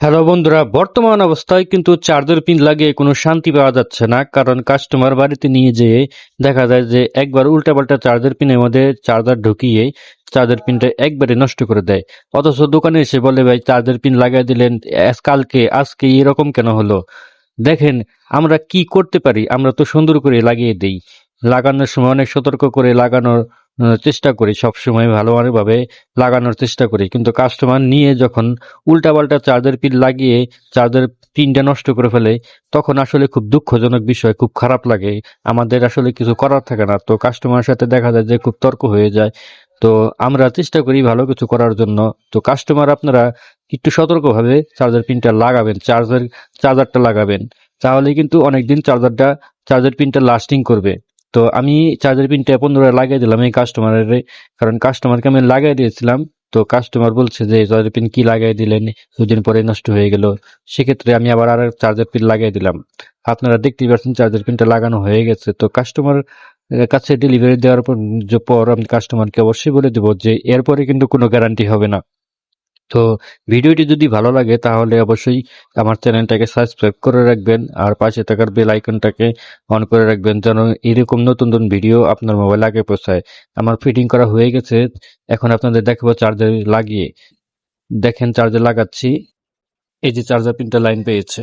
Hello বন্ধুরা, বর্তমান অবস্থায় কিন্তু চার্জার পিন লাগিয়ে কোনো শান্তি পাওয়া যাচ্ছে না। কারণ কাস্টমার বাড়িতে নিয়ে যেয়ে দেখা যায় যে একবার উল্টাপাল্টা চার্জার পিনের মধ্যে চার্জার ঢুকিয়ে চার্জার পিনটা একবারে নষ্ট করে দেয়। অথচ দোকানে এসে বলে, ভাই চার্জার পিন লাগাই দিলেন কালকে, আজকে এরকম কেন হলো? দেখেন, আমরা কি করতে পারি? আমরা তো সুন্দর করে লাগিয়ে দেই। লাগানোর সময় অনেক সতর্ক করে লাগানোর চেষ্টা করি, সবসময় ভালোভাবে লাগানোর চেষ্টা করি। কিন্তু কাস্টমার নিয়ে যখন উল্টাপাল্টা চার্জার পিন লাগিয়ে চার্জার পিনটা নষ্ট করে ফেলে, তখন আসলে খুব দুঃখজনক বিষয়, খুব খারাপ লাগে। আমাদের আসলে কিছু করার থাকে না, তো কাস্টমারের সাথে দেখা যায় যে খুব তর্ক হয়ে যায়। তো আমরা চেষ্টা করি ভালো কিছু করার জন্য। তো কাস্টমার, আপনারা একটু সতর্কভাবে চার্জার পিনটা লাগাবেন, চার্জারটা লাগাবেন। তাহলে কিন্তু অনেকদিন চার্জার পিনটা লাস্টিং করবে। তো আমি চার্জার পিনটা পুনরায় লাগিয়ে দিলাম এই কাস্টমারের, কারণ কাস্টমারকে আমি লাগিয়ে দিয়েছিলাম। তো কাস্টমার বলছে যে চার্জার পিন কি লাগিয়ে দিলেন, দুদিন পরে নষ্ট হয়ে গেল। সেক্ষেত্রে আমি আবার আর চার্জার পিন লাগিয়ে দিলাম। আপনারা দেখতেই পাচ্ছেন চার্জার পিনটা লাগানো হয়ে গেছে। তো কাস্টমার কাছে ডেলিভারি দেওয়ার পর আমি কাস্টমারকে অবশ্যই বলে দেবো যে এরপরে কিন্তু কোনো গ্যারান্টি হবে না। তো ভিডিওটি যদি ভালো লাগে তাহলে অবশ্যই আমার চ্যানেলটাকে সাবস্ক্রাইব করে রাখবেন, আর পাশে থাকার বেল আইকনটাকে অন করে রাখবেন, যেন এরকম নতুন নতুন ভিডিও আপনার মোবাইলে আগে পৌঁছায়। আমার ফিটিং করা হয়ে গেছে, এখন আপনাদের দেখাবো চার্জার লাগিয়ে। দেখেন চার্জার লাগাচ্ছি, এই যে চার্জার পিনটা লাইন পেয়েছে।